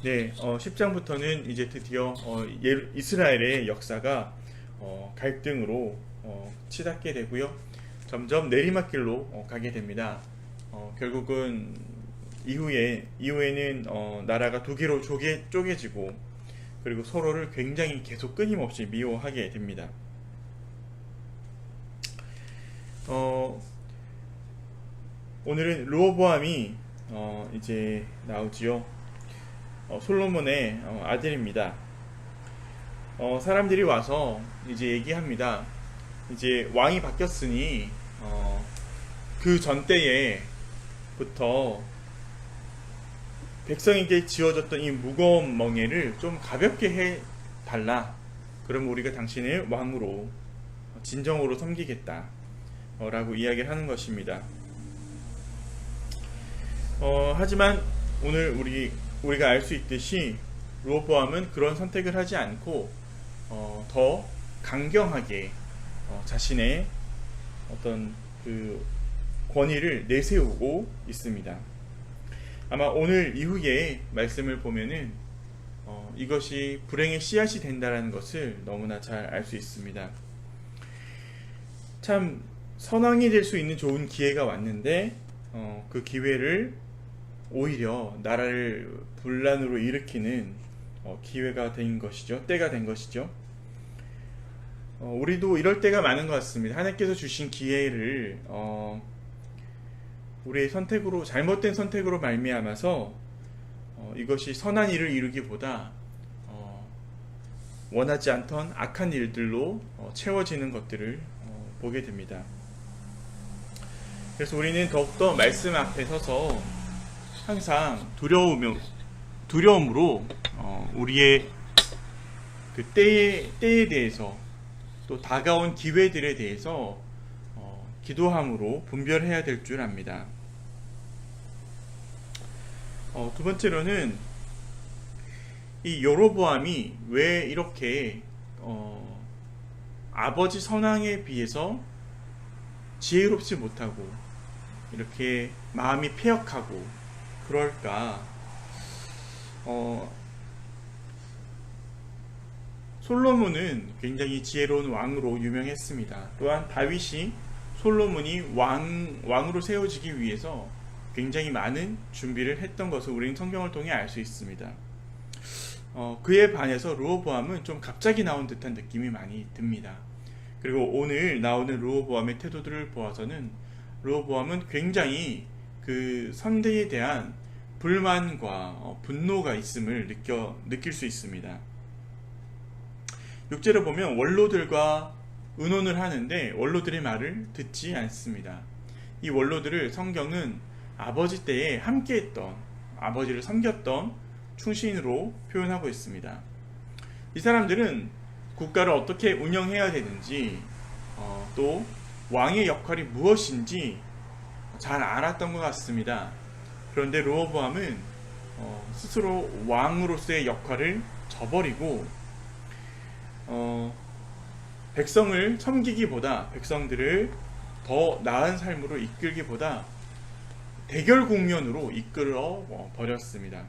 네, 10장부터는 이제 드디어 이스라엘의 역사가 갈등으로 치닫게 되고요. 점점 내리막길로 가게 됩니다. 결국은 이후에는 나라가 두 개로 쪼개지고, 그리고 서로를 굉장히 계속 끊임없이 미워하게 됩니다. 오늘은 르호보암이 이제 나오지요. 솔로몬의 아들입니다. 사람들이 와서 이제 얘기합니다. 이제 왕이 바뀌었으니 그 전 때에부터 백성에게 지어졌던 이 무거운 멍에를 좀 가볍게 해 달라. 그럼 우리가 당신을 왕으로 진정으로 섬기겠다 라고 이야기를 하는 것입니다. 하지만 오늘 우리가 알 수 있듯이 르호보암은 그런 선택을 하지 않고 더 강경하게 자신의 어떤 그 권위를 내세우고 있습니다. 아마 오늘 이후에 말씀을 보면은 이것이 불행의 씨앗이 된다라는 것을 너무나 잘 알 수 있습니다. 참 선왕이 될 수 있는 좋은 기회가 왔는데 그 기회를 오히려 나라를 분란으로 일으키는 기회가 된 것이죠. 때가 된 것이죠. 우리도 이럴 때가 많은 것 같습니다. 하나님께서 주신 기회를 우리의 선택으로, 잘못된 선택으로 말미암아서 이것이 선한 일을 이루기보다 원하지 않던 악한 일들로 채워지는 것들을 보게 됩니다. 그래서 우리는 더욱더 말씀 앞에 서서 항상 두려움으로 우리의 그 때에 대해서, 또 다가온 기회들에 대해서 기도함으로 분별해야 될 줄 압니다. 두 번째로는 이 여로보암이 왜 이렇게 아버지 선왕에 비해서 지혜롭지 못하고 이렇게 마음이 패역하고 그럴까? 솔로몬은 굉장히 지혜로운 왕으로 유명했습니다. 또한 다윗이 솔로몬이 왕으로 세워지기 위해서 굉장히 많은 준비를 했던 것을 우리는 성경을 통해 알 수 있습니다. 그에 반해서 르호보암은 좀 갑자기 나온 듯한 느낌이 많이 듭니다. 그리고 오늘 나오는 르호보암의 태도들을 보아서는 르호보암은 굉장히 그 선대에 대한 불만과 분노가 있음을 느낄 수 있습니다. 6절을 보면 원로들과 의논을 하는데 원로들의 말을 듣지 않습니다. 이 원로들을 성경은 아버지 때에 함께했던, 아버지를 섬겼던 충신으로 표현하고 있습니다. 이 사람들은 국가를 어떻게 운영해야 되는지, 또 왕의 역할이 무엇인지 잘 알았던 것 같습니다. 그런데 르호보암은 스스로 왕으로서의 역할을 저버리고 백성을 섬기기보다, 백성들을 더 나은 삶으로 이끌기보다 대결 국면으로 이끌어 버렸습니다.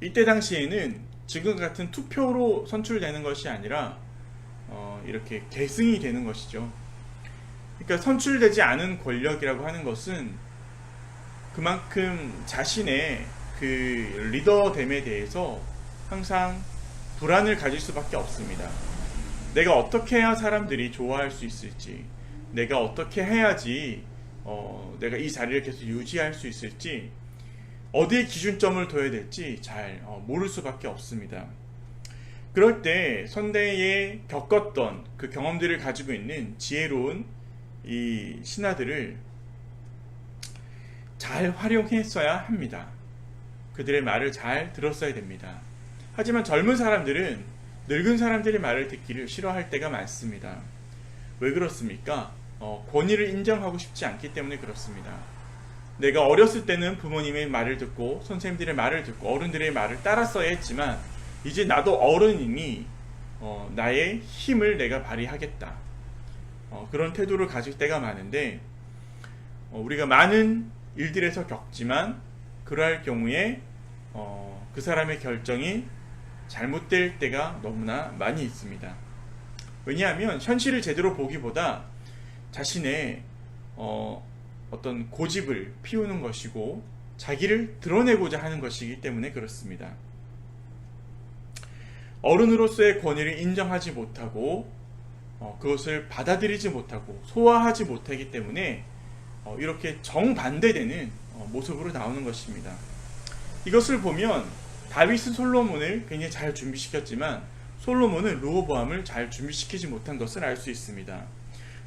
이때 당시에는 지금 같은 투표로 선출되는 것이 아니라 이렇게 계승이 되는 것이죠. 그러니까 선출되지 않은 권력이라고 하는 것은 그만큼 자신의 그 리더됨에 대해서 항상 불안을 가질 수밖에 없습니다. 내가 어떻게 해야 사람들이 좋아할 수 있을지, 내가 어떻게 해야지 내가 이 자리를 계속 유지할 수 있을지, 어디에 기준점을 둬야 될지 잘 모를 수밖에 없습니다. 그럴 때 선대에 겪었던 그 경험들을 가지고 있는 지혜로운 이 신하들을 잘 활용했어야 합니다. 그들의 말을 잘 들었어야 됩니다. 하지만 젊은 사람들은 늙은 사람들의 말을 듣기를 싫어할 때가 많습니다. 왜 그렇습니까? 권위를 인정하고 싶지 않기 때문에 그렇습니다. 내가 어렸을 때는 부모님의 말을 듣고 선생님들의 말을 듣고 어른들의 말을 따랐어야 했지만 이제 나도 어른이니 나의 힘을 내가 발휘하겠다. 그런 태도를 가질 때가 많은데 우리가 많은 일들에서 겪지만 그러할 경우에 그 사람의 결정이 잘못될 때가 너무나 많이 있습니다. 왜냐하면 현실을 제대로 보기보다 자신의 어떤 고집을 피우는 것이고 자기를 드러내고자 하는 것이기 때문에 그렇습니다. 어른으로서의 권위를 인정하지 못하고 그것을 받아들이지 못하고 소화하지 못하기 때문에 이렇게 정반대되는 모습으로 나오는 것입니다. 이것을 보면 다윗은 솔로몬을 굉장히 잘 준비시켰지만 솔로몬은 르호보암을 잘 준비시키지 못한 것을 알 수 있습니다.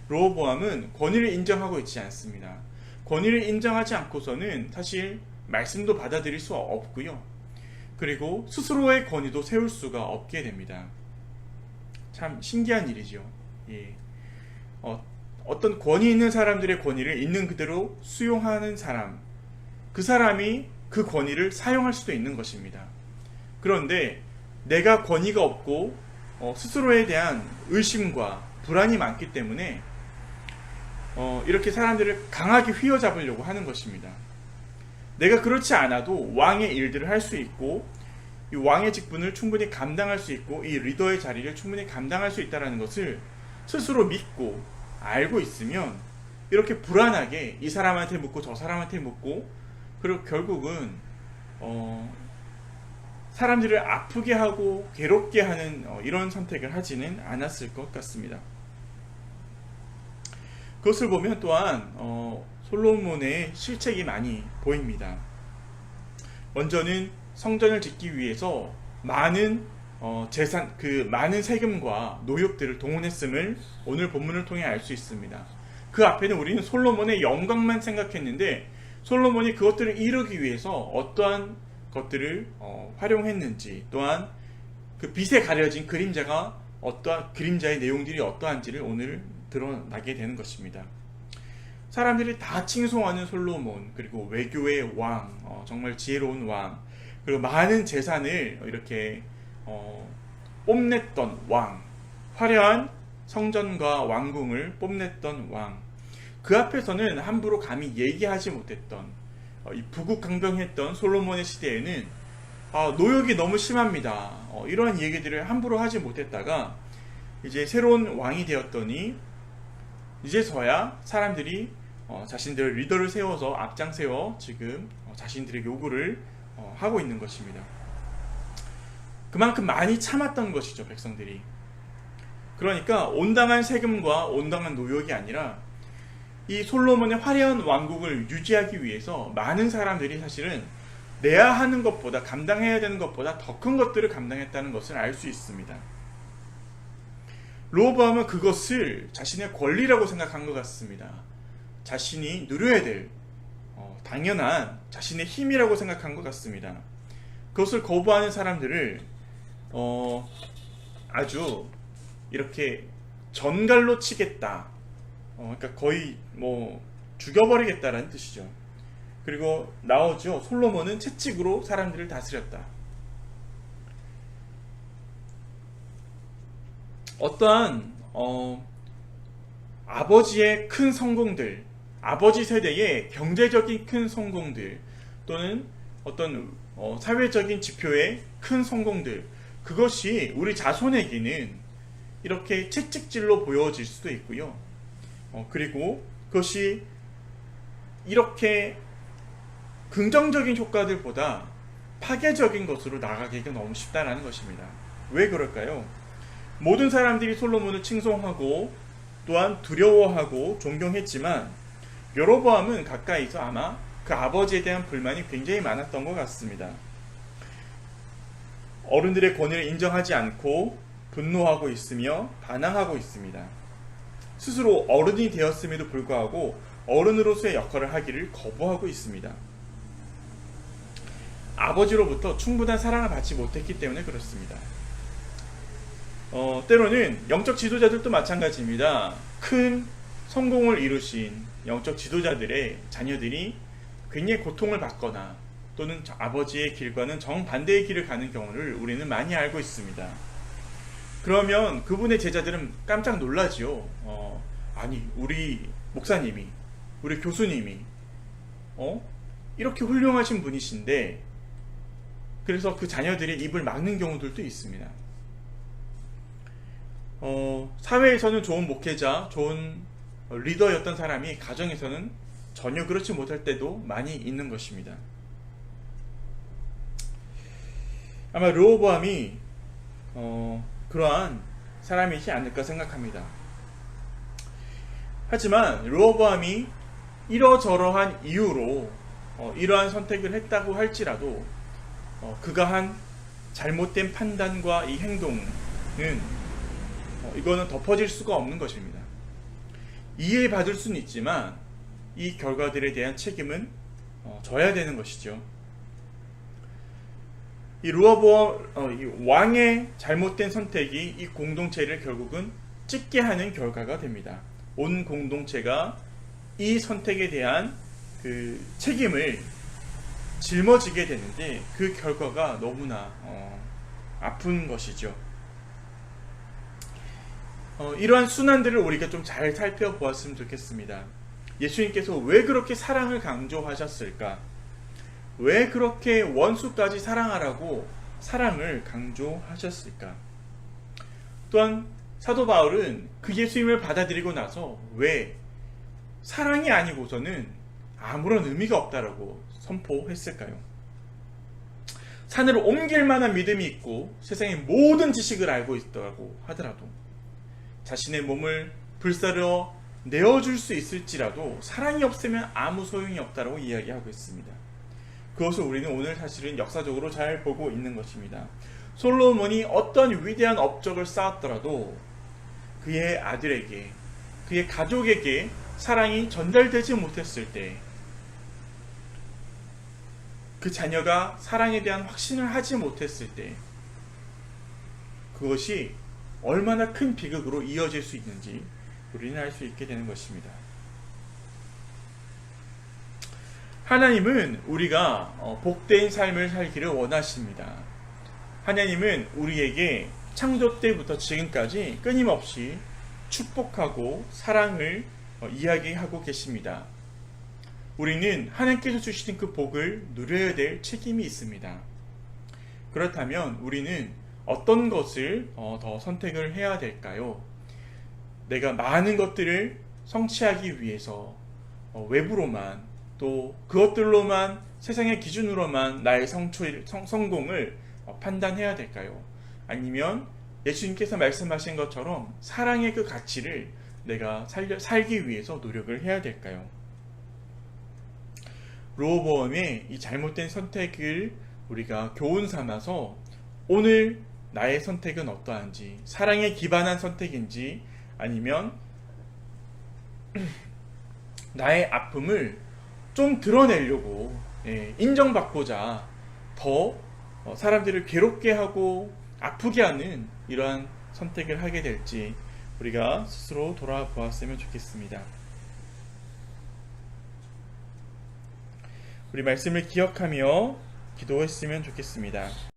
르호보암은 권위를 인정하고 있지 않습니다. 권위를 인정하지 않고서는 사실 말씀도 받아들일 수 없고요. 그리고 스스로의 권위도 세울 수가 없게 됩니다. 참 신기한 일이죠. 예. 어떤 권위 있는 사람들의 권위를 있는 그대로 수용하는 사람, 그 사람이 그 권위를 사용할 수도 있는 것입니다. 그런데 내가 권위가 없고 스스로에 대한 의심과 불안이 많기 때문에 이렇게 사람들을 강하게 휘어잡으려고 하는 것입니다. 내가 그렇지 않아도 왕의 일들을 할 수 있고 이 왕의 직분을 충분히 감당할 수 있고 이 리더의 자리를 충분히 감당할 수 있다는 것을 스스로 믿고 알고 있으면 이렇게 불안하게 이 사람한테 묻고 저 사람한테 묻고 그리고 결국은 사람들을 아프게 하고 괴롭게 하는 이런 선택을 하지는 않았을 것 같습니다. 그것을 보면 또한 솔로몬의 실책이 많이 보입니다. 먼저는 성전을 짓기 위해서 많은 재산, 많은 세금과 노역들을 동원했음을 오늘 본문을 통해 알 수 있습니다. 그 앞에는 우리는 솔로몬의 영광만 생각했는데 솔로몬이 그것들을 이루기 위해서 어떠한 것들을 활용했는지, 또한 그 빛에 가려진 그림자의 내용들이 어떠한지를 오늘 드러나게 되는 것입니다. 사람들이 다 칭송하는 솔로몬, 그리고 외교의 왕, 정말 지혜로운 왕, 그리고 많은 재산을 이렇게 뽐냈던 왕, 화려한 성전과 왕궁을 뽐냈던 왕, 그 앞에서는 함부로 감히 얘기하지 못했던 부국강병했던 솔로몬의 시대에는 노역이 너무 심합니다. 이러한 얘기들을 함부로 하지 못했다가 이제 새로운 왕이 되었더니 이제서야 사람들이 자신들의 리더를 세워서 앞장세워 지금 자신들의 요구를 하고 있는 것입니다. 그만큼 많이 참았던 것이죠, 백성들이. 그러니까 온당한 세금과 온당한 노역이 아니라 이 솔로몬의 화려한 왕국을 유지하기 위해서 많은 사람들이 사실은 내야 하는 것보다, 감당해야 되는 것보다 더 큰 것들을 감당했다는 것을 알 수 있습니다. 르호보암은 그것을 자신의 권리라고 생각한 것 같습니다. 자신이 누려야 될 당연한 자신의 힘이라고 생각한 것 같습니다. 그것을 거부하는 사람들을 아주 이렇게 전갈로 치겠다, 그러니까 거의 죽여버리겠다라는 뜻이죠. 그리고 나오죠. 솔로몬은 채찍으로 사람들을 다스렸다. 어떠한 아버지의 큰 성공들, 아버지 세대의 경제적인 큰 성공들, 또는 어떤 사회적인 지표의 큰 성공들, 그것이 우리 자손에게는 이렇게 채찍질로 보여질 수도 있고요. 그리고 그것이 이렇게 긍정적인 효과들보다 파괴적인 것으로 나가기가 너무 쉽다는 것입니다. 왜 그럴까요? 모든 사람들이 솔로몬을 칭송하고 또한 두려워하고 존경했지만 여로보암은 가까이서 아마 그 아버지에 대한 불만이 굉장히 많았던 것 같습니다. 어른들의 권위를 인정하지 않고 분노하고 있으며 반항하고 있습니다. 스스로 어른이 되었음에도 불구하고 어른으로서의 역할을 하기를 거부하고 있습니다. 아버지로부터 충분한 사랑을 받지 못했기 때문에 그렇습니다. 때로는 영적 지도자들도 마찬가지입니다. 큰 성공을 이루신 영적 지도자들의 자녀들이 굉장히 고통을 받거나 또는 아버지의 길과는 정반대의 길을 가는 경우를 우리는 많이 알고 있습니다. 그러면 그분의 제자들은 깜짝 놀라지요. 아니, 우리 목사님이 우리 교수님이 이렇게 훌륭하신 분이신데 그래서 그 자녀들의 입을 막는 경우들도 있습니다. 사회에서는 좋은 목회자, 좋은 리더였던 사람이 가정에서는 전혀 그렇지 못할 때도 많이 있는 것입니다. 아마 르호보암이 그러한 사람이지 않을까 생각합니다. 하지만 르호보암이 이러저러한 이유로 이러한 선택을 했다고 할지라도 그가 한 잘못된 판단과 이 행동은 이거는 덮어질 수가 없는 것입니다. 이해받을 수는 있지만 이 결과들에 대한 책임은 져야 되는 것이죠. 이 르호보암 이 왕의 잘못된 선택이 이 공동체를 결국은 찢게 하는 결과가 됩니다. 온 공동체가 이 선택에 대한 그 책임을 짊어지게 되는데 그 결과가 너무나 아픈 것이죠. 이러한 순환들을 우리가 좀 잘 살펴보았으면 좋겠습니다. 예수님께서 왜 그렇게 사랑을 강조하셨을까? 왜 그렇게 원수까지 사랑하라고 사랑을 강조하셨을까? 또한 사도 바울은 그 예수님을 받아들이고 나서 왜 사랑이 아니고서는 아무런 의미가 없다라고 선포했을까요? 산을 옮길 만한 믿음이 있고 세상의 모든 지식을 알고 있다고 하더라도 자신의 몸을 불사르어 내어줄 수 있을지라도 사랑이 없으면 아무 소용이 없다라고 이야기하고 있습니다. 그것을 우리는 오늘 사실은 역사적으로 잘 보고 있는 것입니다. 솔로몬이 어떤 위대한 업적을 쌓았더라도 그의 아들에게, 그의 가족에게 사랑이 전달되지 못했을 때, 그 자녀가 사랑에 대한 확신을 하지 못했을 때, 그것이 얼마나 큰 비극으로 이어질 수 있는지 우리는 알 수 있게 되는 것입니다. 하나님은 우리가 복된 삶을 살기를 원하십니다. 하나님은 우리에게 창조 때부터 지금까지 끊임없이 축복하고 사랑을 이야기하고 계십니다. 우리는 하나님께서 주시는 그 복을 누려야 될 책임이 있습니다. 그렇다면 우리는 어떤 것을 더 선택을 해야 될까요? 내가 많은 것들을 성취하기 위해서 외부로만 또 그것들로만 세상의 기준으로만 나의 성공을 판단해야 될까요? 아니면 예수님께서 말씀하신 것처럼 사랑의 그 가치를 내가 살기 위해서 노력을 해야 될까요? 르호보암의 이 잘못된 선택을 우리가 교훈 삼아서 오늘 나의 선택은 어떠한지, 사랑에 기반한 선택인지 아니면 나의 아픔을 좀 드러내려고 인정받고자 더 사람들을 괴롭게 하고 아프게 하는 이러한 선택을 하게 될지 우리가 스스로 돌아보았으면 좋겠습니다. 우리 말씀을 기억하며 기도했으면 좋겠습니다.